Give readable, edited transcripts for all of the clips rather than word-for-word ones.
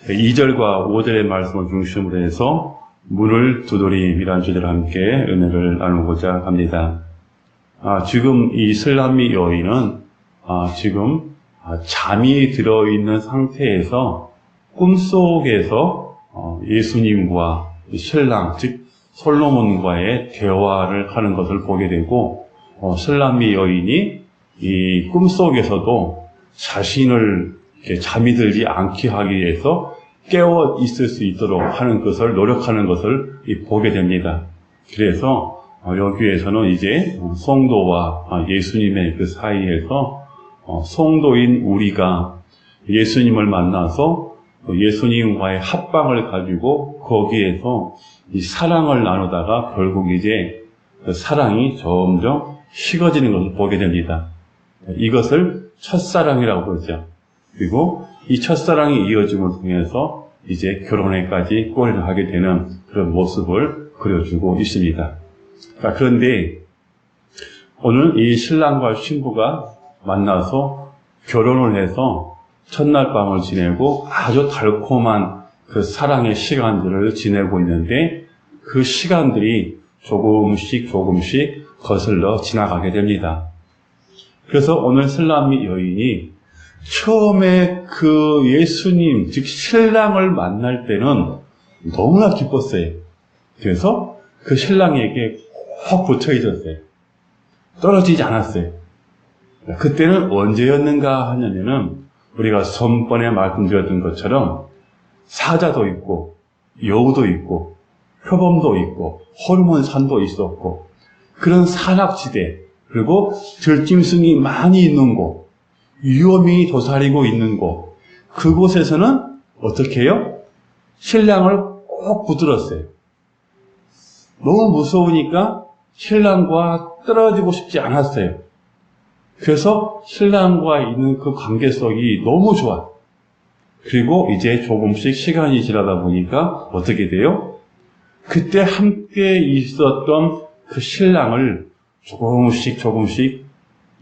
2절과 5절의 말씀을 중심으로 해서 문을 두드림이라는 주제로 함께 은혜를 나누고자 합니다. 지금 이 슬람미 여인은 지금 잠이 들어있는 상태에서 꿈속에서 예수님과 신랑, 즉 솔로몬과의 대화를 하는 것을 보게 되고, 슬람미 여인이 이 꿈속에서도 자신을 이렇게 잠이 들지 않게 하기 위해서 깨어 있을 수 있도록 하는 것을 노력하는 것을 보게 됩니다. 그래서 여기에서는 이제 성도와 예수님의 그 사이에서 성도인 우리가 예수님을 만나서 예수님과의 합방을 가지고 거기에서 이 사랑을 나누다가 결국 이제 그 사랑이 점점 식어지는 것을 보게 됩니다. 이것을 첫사랑이라고 그러죠. 그리고 이 첫사랑이 이어짐을 통해서 이제 결혼에까지 꼬리를 하게 되는 그런 모습을 그려주고 있습니다. 그런데 오늘 이 신랑과 신부가 만나서 결혼을 해서 첫날 밤을 지내고 아주 달콤한 그 사랑의 시간들을 지내고 있는데 그 시간들이 조금씩 거슬러 지나가게 됩니다. 그래서 오늘 슬람미 여인이 처음에 그 예수님, 즉 신랑을 만날 때는 너무나 기뻤어요. 그래서 그 신랑에게 꼭 붙어 있었어요. 떨어지지 않았어요. 그때는 언제였는가 하냐면은 우리가 전번에 말씀드렸던 것처럼 사자도 있고 여우도 있고 표범도 있고 호르몬산도 있었고 그런 산악지대, 그리고 들짐승이 많이 있는 곳, 위험이 도사리고 있는 곳, 그곳에서는 어떻게 해요? 신랑을 꼭 붙들었어요. 너무 무서우니까 신랑과 떨어지고 싶지 않았어요. 그래서 신랑과 있는 그 관계성이 너무 좋아. 그리고 이제 조금씩 시간이 지나다 보니까 어떻게 돼요? 그때 함께 있었던 그 신랑을 조금씩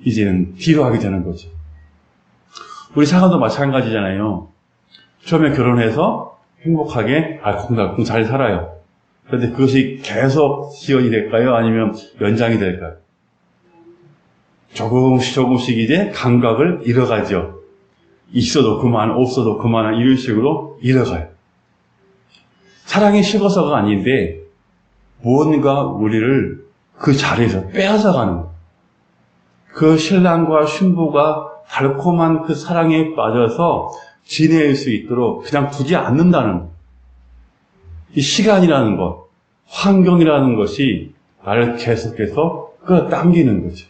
이제는 뒤로 하게 되는 거죠. 우리 사람도 마찬가지잖아요. 처음에 결혼해서 행복하게 알콩달콩 잘 살아요. 그런데 그것이 계속 지연이 될까요? 아니면 연장이 될까요? 조금씩 이제 감각을 잃어가죠. 있어도 그만, 없어도 그만, 이런 식으로 잃어가요. 사랑이 식어서가 아닌데 무언가 우리를 그 자리에서 빼앗아가는 거예요. 그 신랑과 신부가 달콤한 그 사랑에 빠져서 지낼 수 있도록 그냥 두지 않는다는 거예요. 이 시간이라는 것, 환경이라는 것이 나를 계속해서 끌어당기는 거죠.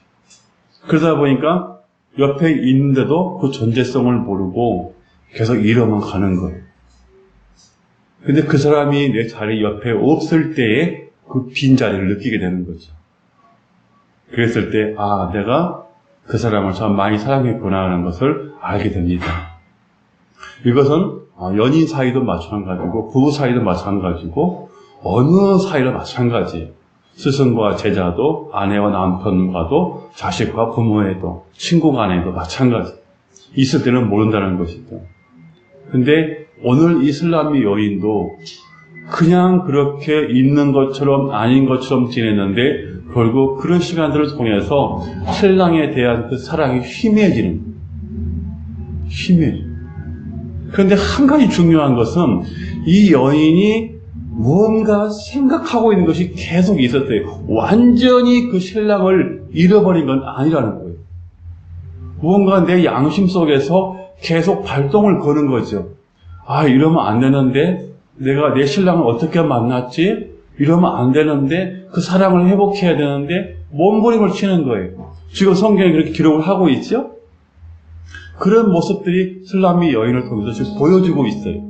그러다 보니까 옆에 있는데도 그 존재성을 모르고 계속 잃어만 가는 거예요. 근데 그 사람이 내 자리 옆에 없을 때에 그 빈자리를 느끼게 되는 거죠. 그랬을 때, 내가 그 사람을 참 많이 사랑했구나 하는 것을 알게 됩니다. 이것은 연인 사이도 마찬가지고 부부 사이도 마찬가지고 어느 사이도 마찬가지예요. 스승과 제자도, 아내와 남편과도, 자식과 부모에도, 친구 간에도 마찬가지. 있을 때는 모른다는 것이죠. 근데 오늘 이 슬람미 여인도 그냥 그렇게 있는 것처럼 아닌 것처럼 지냈는데 결국 그런 시간들을 통해서 신랑에 대한 그 사랑이 희미해지는 거예요. 희미해져요. 그런데 한 가지 중요한 것은 이 여인이 무언가 생각하고 있는 것이 계속 있었어요. 완전히 그 신랑을 잃어버린 건 아니라는 거예요. 무언가 내 양심 속에서 계속 발동을 거는 거죠. 이러면 안 되는데, 내가 내 신랑을 어떻게 만났지? 이러면 안 되는데, 그 사랑을 회복해야 되는데, 몸부림을 치는 거예요. 지금 성경에 그렇게 기록을 하고 있죠? 그런 모습들이 슬람미 여인을 통해서 지금 보여주고 있어요.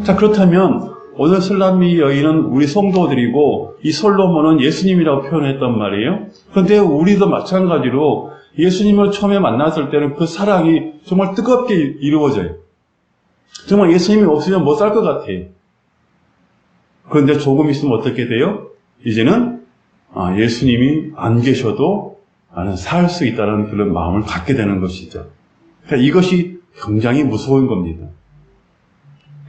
자, 그렇다면 오늘 슬람미 여인은 우리 성도들이고 이 솔로몬은 예수님이라고 표현했단 말이에요. 그런데 우리도 마찬가지로 예수님을 처음에 만났을 때는 그 사랑이 정말 뜨겁게 이루어져요. 정말 예수님이 없으면 못 살 것 같아요. 그런데 조금 있으면 어떻게 돼요? 이제는 예수님이 안 계셔도 나는 살 수 있다는 그런 마음을 갖게 되는 것이죠. 그러니까 이것이 굉장히 무서운 겁니다.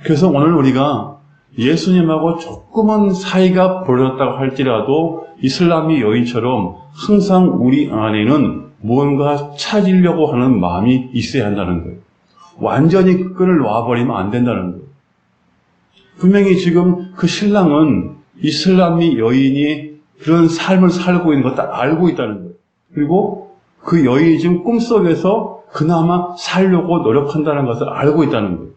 그래서 오늘 우리가 예수님하고 조금은 사이가 벌어졌다고 할지라도 이슬람이 여인처럼 항상 우리 안에는 뭔가 찾으려고 하는 마음이 있어야 한다는 거예요. 완전히 끈을 놔버리면 안 된다는 거예요. 분명히 지금 그 신랑은 이슬람이 여인이 그런 삶을 살고 있는 거 딱 알고 있다는 거예요. 그리고 그 여인이 지금 꿈속에서 그나마 살려고 노력한다는 것을 알고 있다는 거예요.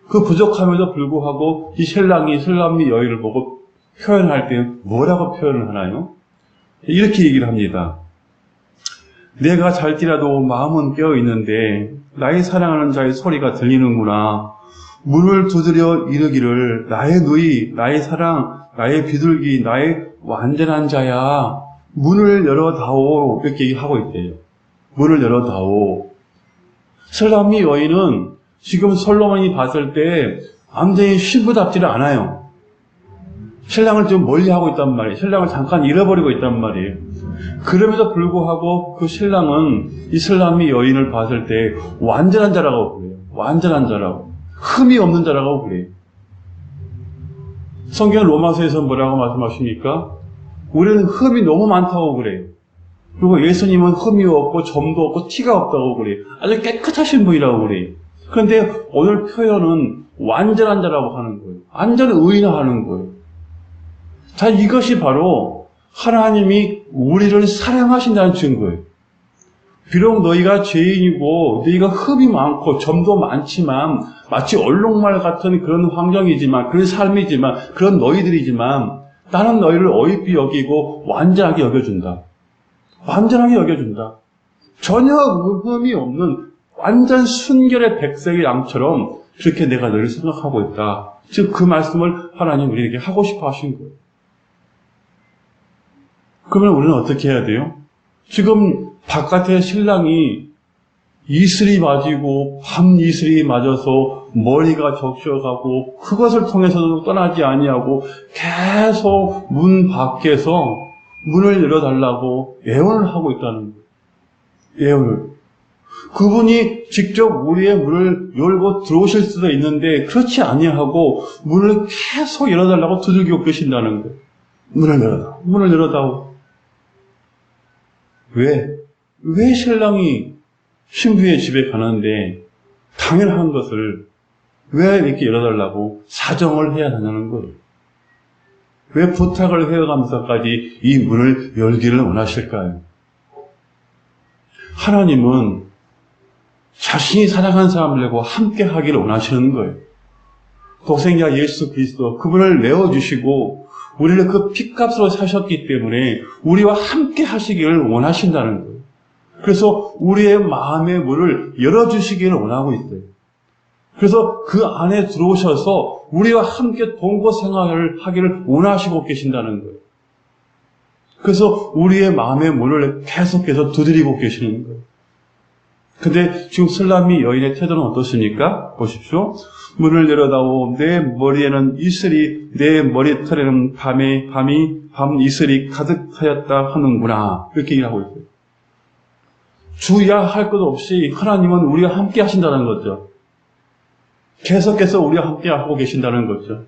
그 부족함에도 불구하고 이 신랑이 이슬람이 여인을 보고 표현할 때 뭐라고 표현을 하나요? 이렇게 얘기를 합니다. 내가 잘지라도 마음은 깨어있는데 나의 사랑하는 자의 소리가 들리는구나. 문을 두드려 이르기를 나의 누이, 나의 사랑, 나의 비둘기, 나의 완전한 자야. 문을 열어다오. 이렇게 얘기하고 있대요. 문을 열어다오. 이슬람이 여인은 지금 솔로몬이 봤을 때 완전히 신부답지를 않아요. 신랑을 좀 멀리하고 있단 말이에요. 신랑을 잠깐 잃어버리고 있단 말이에요. 그럼에도 불구하고 그 신랑은 이슬람이 여인을 봤을 때 완전한 자라고 그래요. 완전한 자라고. 흠이 없는 자라고 그래요. 성경 로마서에서 뭐라고 말씀하십니까? 우리는 흠이 너무 많다고 그래요. 그리고 예수님은 흠이 없고 점도 없고 티가 없다고 그래요. 아주 깨끗하신 분이라고 그래요. 그런데 오늘 표현은 완전한 자라고 하는 거예요. 완전 의인화하는 거예요. 자, 이것이 바로 하나님이 우리를 사랑하신다는 증거예요. 비록 너희가 죄인이고 너희가 흠이 많고 점도 많지만 마치 얼룩말 같은 그런 환경이지만 그런 삶이지만 그런 너희들이지만 나는 너희를 어이피 여기고 완전하게 여겨준다. 완전하게 여겨준다. 전혀 흠이 없는 완전 순결의 백색의 양처럼 그렇게 내가 너를 생각하고 있다. 즉 그 말씀을 하나님 우리에게 하고 싶어 하신 거예요. 그러면 우리는 어떻게 해야 돼요? 지금 바깥에 신랑이 이슬이 맞이고 밤 이슬이 맞아서 머리가 적셔가고 그것을 통해서도 떠나지 아니하고 계속 문 밖에서 문을 열어달라고 애원을 하고 있다는 거예요. 애원을. 그분이 직접 우리의 문을 열고 들어오실 수도 있는데 그렇지 아니하고 문을 계속 열어달라고 두들기고 계신다는 거예요. 문을 열어다오. 문을 열어다오. 왜 신랑이 신부의 집에 가는데 당연한 것을 왜 이렇게 열어달라고 사정을 해야 하냐는 거예요. 왜 부탁을 해가면서까지 이 문을 열기를 원하실까요? 하나님은 자신이 사랑한 사람들과 함께 하기를 원하시는 거예요. 독생자 예수 그리스도 그분을 내어주시고 우리를 그 핏값으로 사셨기 때문에 우리와 함께 하시기를 원하신다는 거예요. 그래서 우리의 마음의 문을 열어주시기를 원하고 있어요. 그래서 그 안에 들어오셔서 우리와 함께 동거 생활을 하기를 원하시고 계신다는 거예요. 그래서 우리의 마음의 문을 계속해서 두드리고 계시는 거예요. 근데 지금 슬람이 여인의 태도는 어떻습니까? 보십시오. 문을 열어다오. 내 머리에는 이슬이, 내 머리털에는 밤 이슬이 가득하였다 하는구나. 이렇게 얘기하고 있어요. 주야 할 것 없이 하나님은 우리와 함께 하신다는 거죠. 계속해서 우리와 함께 하고 계신다는 거죠.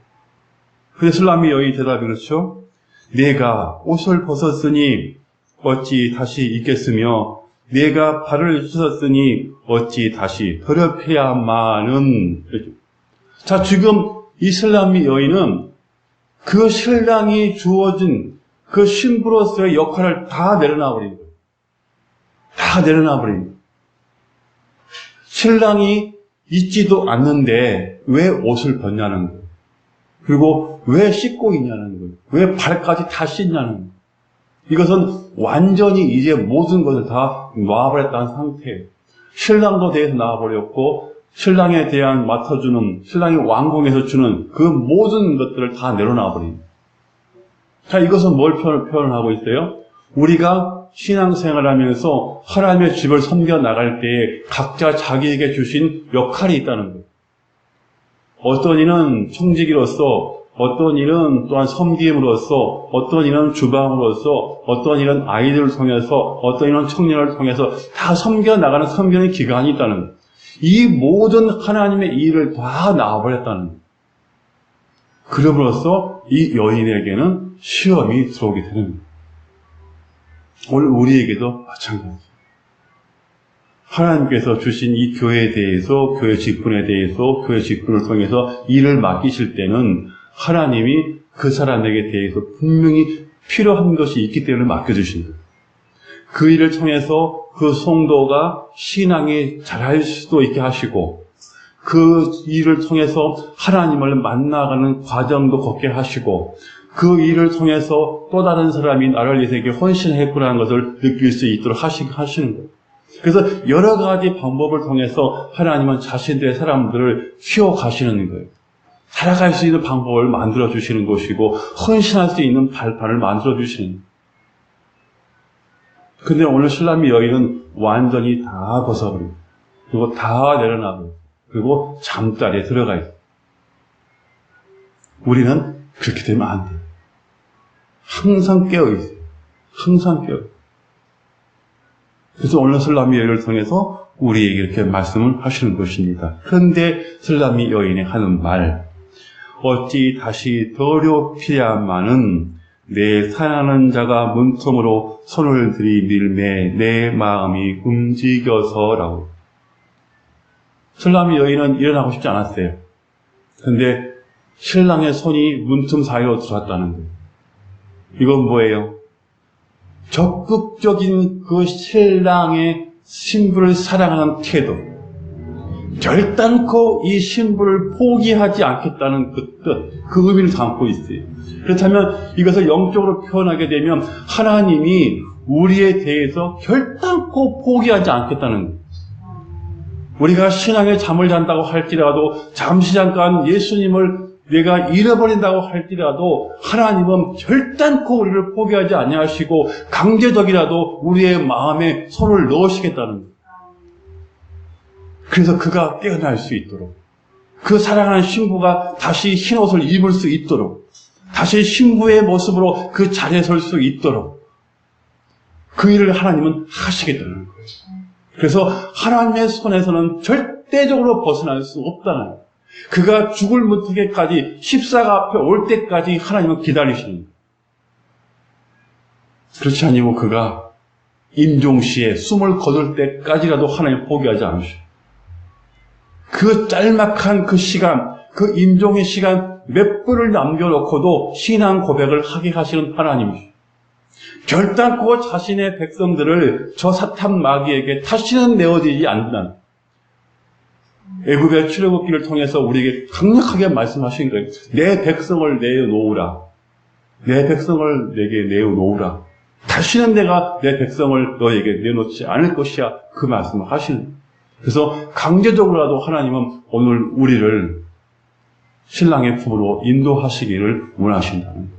그래서 슬람이 여인의 대답이 그렇죠. 내가 옷을 벗었으니 어찌 다시 입겠으며 내가 발을 씻었으니 어찌 다시 더럽혀야만은. 자, 지금 이슬람의 여인은 그 신랑이 주어진 그 신부로서의 역할을 다 내려놔버린 거예요. 다 내려놔버린 거예요. 신랑이 있지도 않는데 왜 옷을 벗냐는 거예요. 그리고 왜 씻고 있냐는 거예요. 왜 발까지 다 씻냐는 거예요. 이것은 완전히 이제 모든 것을 다 놔버렸다는 상태예요. 신랑도 대해서 놔버렸고 신랑에 대한 맡아주는 신랑이 왕궁에서 주는 그 모든 것들을 다 내려놔버립니다. 자, 이것은 뭘 표현하고 있어요? 우리가 신앙생활을 하면서 하나님의 집을 섬겨 나갈 때에 각자 자기에게 주신 역할이 있다는 거예요. 어떤 이는 청지기로서, 어떤 이는 또한 섬김으로서, 어떤 이는 주방으로서, 어떤 이는 아이들을 통해서, 어떤 이는 청년을 통해서 다 섬겨 나가는 섬기는 기간이 있다는 거예요. 이 모든 하나님의 일을 다 놔버렸다는 거예요. 그럼으로써 이 여인에게는 시험이 들어오게 되는 거예요. 오늘 우리에게도 마찬가지예요. 하나님께서 주신 이 교회에 대해서, 교회 직분에 대해서, 교회 직분을 통해서 일을 맡기실 때는 하나님이 그 사람에게 대해서 분명히 필요한 것이 있기 때문에 맡겨주신 거예요. 그 일을 통해서 그 성도가 신앙이 잘할 수도 있게 하시고, 그 일을 통해서 하나님을 만나가는 과정도 걷게 하시고, 그 일을 통해서 또 다른 사람이 나를 위해서 헌신했구나는 것을 느낄 수 있도록 하시는 거예요. 그래서 여러 가지 방법을 통해서 하나님은 자신들의 사람들을 키워가시는 거예요. 살아갈 수 있는 방법을 만들어주시는 것이고, 헌신할 수 있는 발판을 만들어주시는 거예요. 근데 오늘 술람미 여인은 완전히 다 벗어버리고, 그리고 다 내려놔버리고, 그리고 잠자리에 들어가 있어요. 우리는 그렇게 되면 안 돼요. 항상 깨어있어요. 항상 깨어있어요. 그래서 오늘 술람미 여인을 통해서 우리에게 이렇게 말씀을 하시는 것입니다. 그런데 술람미 여인이 하는 말, 어찌 다시 더럽히야마는 내 사랑하는 자가 문틈으로 손을 들이밀매 내 마음이 움직여서라고. 술람미 여인은 일어나고 싶지 않았어요. 그런데 신랑의 손이 문틈 사이로 들어왔다는 거예요. 이건 뭐예요? 적극적인 그 신랑의 신부를 사랑하는 태도, 결단코 이 신부를 포기하지 않겠다는 그 뜻, 그 의미를 담고 있어요. 그렇다면 이것을 영적으로 표현하게 되면 하나님이 우리에 대해서 결단코 포기하지 않겠다는 거예요. 우리가 신앙의 잠을 잔다고 할지라도, 잠시 잠깐 예수님을 내가 잃어버린다고 할지라도 하나님은 결단코 우리를 포기하지 아니하시고 강제적이라도 우리의 마음에 손을 넣으시겠다는 거예요. 그래서 그가 깨어날 수 있도록, 그 사랑하는 신부가 다시 흰옷을 입을 수 있도록, 다시 신부의 모습으로 그 자리에 설 수 있도록 그 일을 하나님은 하시겠다는 거예요. 그래서 하나님의 손에서는 절대적으로 벗어날 수 없다는 거예요. 그가 죽을 무트게까지, 십자가 앞에 올 때까지 하나님은 기다리시는 거예요. 그렇지 아니면 그가 임종시에 숨을 거둘 때까지라도 하나님 포기하지 않으셔요. 그 짤막한 그 시간, 그 임종의 시간 몇 분을 남겨놓고도 신앙 고백을 하게 하시는 하나님이시죠. 결단코 자신의 백성들을 저 사탄 마귀에게 다시는 내어지지 않는, 애굽의 출애굽기를 통해서 우리에게 강력하게 말씀하신 거예요. 내 백성을 내어놓으라. 내 백성을 내게 내어놓으라. 다시는 내가 내 백성을 너에게 내놓지 않을 것이야. 그 말씀을 하시는 거예요. 그래서 강제적으로라도 하나님은 오늘 우리를 신랑의 품으로 인도하시기를 원하신다는 거예요.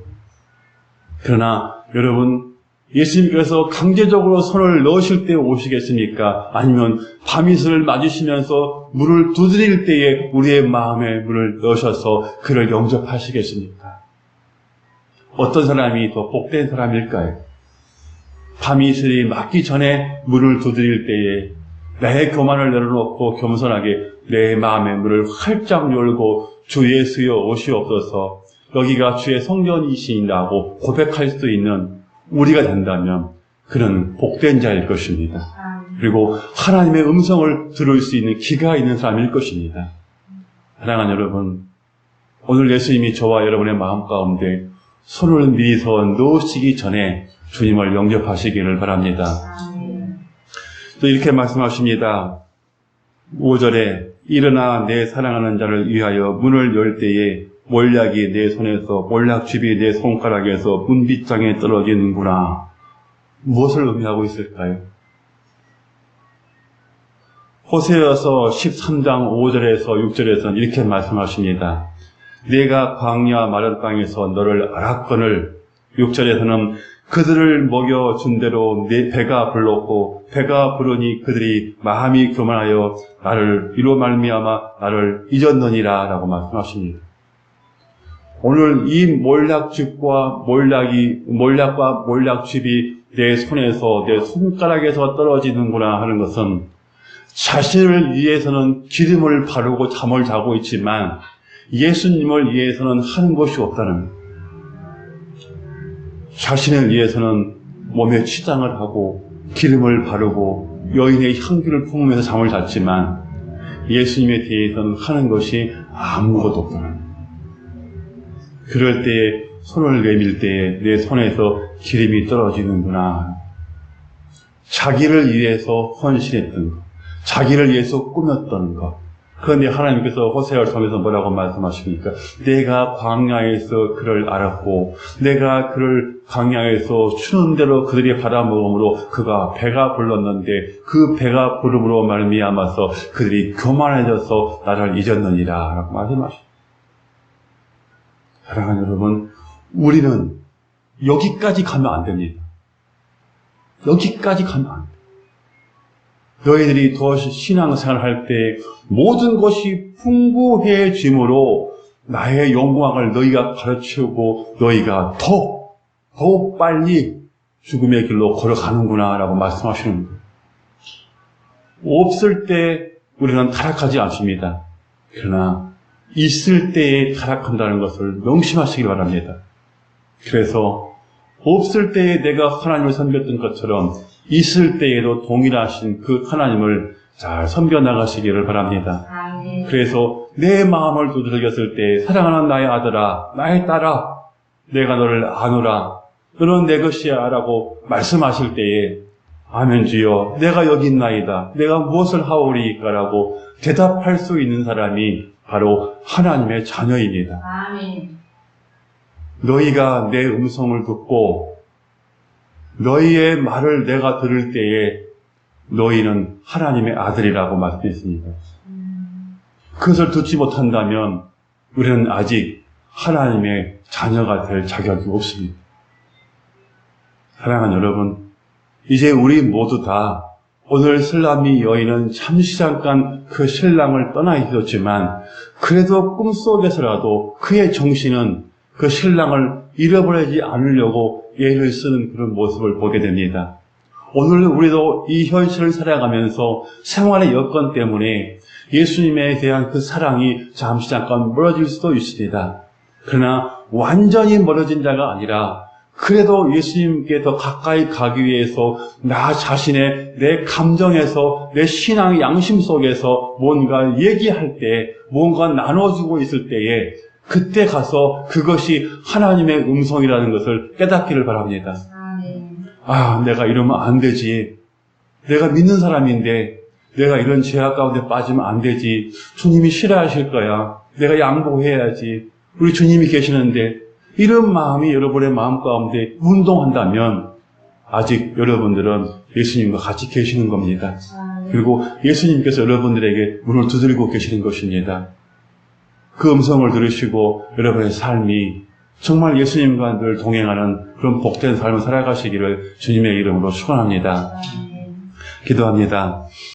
그러나 여러분, 예수님께서 강제적으로 손을 넣으실 때 오시겠습니까? 아니면 밤이슬을 맞으시면서 문을 두드릴 때에 우리의 마음에 문을 넣으셔서 그를 영접하시겠습니까? 어떤 사람이 더 복된 사람일까요? 밤이슬이 맞기 전에 문을 두드릴 때에 나의 교만을 내려놓고 겸손하게 내 마음의 문을 활짝 열고 주 예수여 오시옵소서, 여기가 주의 성전이시라고 고백할 수 있는 우리가 된다면 그는 복된 자일 것입니다. 그리고 하나님의 음성을 들을 수 있는 귀가 있는 사람일 것입니다. 사랑하는 여러분, 오늘 예수님이 저와 여러분의 마음 가운데 손을 미리서 넣으시기 전에 주님을 영접하시기를 바랍니다. 또 이렇게 말씀하십니다. 5절에 일어나 내 사랑하는 자를 위하여 문을 열 때에 몰약이 내 손에서, 몰약즙이 내 손가락에서 문빗장에 떨어지는구나. 무엇을 의미하고 있을까요? 호세아서 13장 5절에서 6절에서는 이렇게 말씀하십니다. 내가 광야 마른 땅에서 너를 알았거늘. 6절에서는 그들을 먹여준 대로 내 배가 불렀고 배가 부르니 그들이 마음이 교만하여 나를 이로 말미암아 나를 잊었느니라 라고 말씀하십니다. 오늘 이 몰약즙과 몰약즙이 내 손에서, 내 손가락에서 떨어지는구나 하는 것은 자신을 위해서는 기름을 바르고 잠을 자고 있지만 예수님을 위해서는 하는 것이 없다는 거예요. 자신을 위해서는 몸에 치장을 하고 기름을 바르고 여인의 향기를 품으면서 잠을 잤지만 예수님에 대해서는 하는 것이 아무것도 없다는 거예요. 그럴 때에 손을 내밀 때에 내 손에서 기름이 떨어지는구나. 자기를 위해서 헌신했던 것, 자기를 위해서 꾸몄던 것. 그런데 하나님께서 호세아를 통해서 뭐라고 말씀하십니까? 내가 광야에서 그를 알았고 내가 그를 광야에서 추는 대로 그들이 받아먹음으로 그가 배가 불렀는데 그 배가 부름으로 말미암아서 그들이 교만해져서 나를 잊었느니라 라고 말씀하십니다. 사랑하는 여러분, 우리는 여기까지 가면 안 됩니다. 여기까지 가면 안 돼요. 너희들이 더 신앙생활 할 때 모든 것이 풍부해짐으로 나의 영광을 너희가 가르치고 너희가 더 빨리 죽음의 길로 걸어가는구나 라고 말씀하시는 거예요. 없을 때 우리는 타락하지 않습니다. 그러나 있을 때에 타락한다는 것을 명심하시기 바랍니다. 그래서 없을 때에 내가 하나님을 섬겼던 것처럼 있을 때에도 동일하신 그 하나님을 잘 섬겨나가시기를 바랍니다. 그래서 내 마음을 두드렸을 때 사랑하는 나의 아들아, 나의 딸아, 내가 너를 아노라, 너는 내 것이야 라고 말씀하실 때에 아멘 주여, 내가 여기 있나이다, 내가 무엇을 하오리이까 라고 대답할 수 있는 사람이 바로 하나님의 자녀입니다. 아멘. 너희가 내 음성을 듣고 너희의 말을 내가 들을 때에 너희는 하나님의 아들이라고 말씀했습니다. 그것을 듣지 못한다면 우리는 아직 하나님의 자녀가 될 자격이 없습니다. 사랑하는 여러분, 이제 우리 모두 다 오늘 슬라미 여인은 잠시 잠깐 그 신랑을 떠나 있었지만 그래도 꿈속에서라도 그의 정신은 그 신랑을 잃어버리지 않으려고 애를 쓰는 그런 모습을 보게 됩니다. 오늘 우리도 이 현실을 살아가면서 생활의 여건 때문에 예수님에 대한 그 사랑이 잠시 잠깐 멀어질 수도 있습니다. 그러나 완전히 멀어진 자가 아니라 그래도 예수님께 더 가까이 가기 위해서 나 자신의 내 감정에서 내 신앙의 양심 속에서 뭔가 얘기할 때 뭔가 나눠주고 있을 때에 그때 가서 그것이 하나님의 음성이라는 것을 깨닫기를 바랍니다. 아, 내가 이러면 안 되지. 내가 믿는 사람인데 내가 이런 죄악 가운데 빠지면 안 되지. 주님이 싫어하실 거야. 내가 양보해야지. 우리 주님이 계시는데 이런 마음이 여러분의 마음 가운데 운동한다면 아직 여러분들은 예수님과 같이 계시는 겁니다. 그리고 예수님께서 여러분들에게 문을 두드리고 계시는 것입니다. 그 음성을 들으시고 여러분의 삶이 정말 예수님과 늘 동행하는 그런 복된 삶을 살아가시기를 주님의 이름으로 축원합니다. 기도합니다.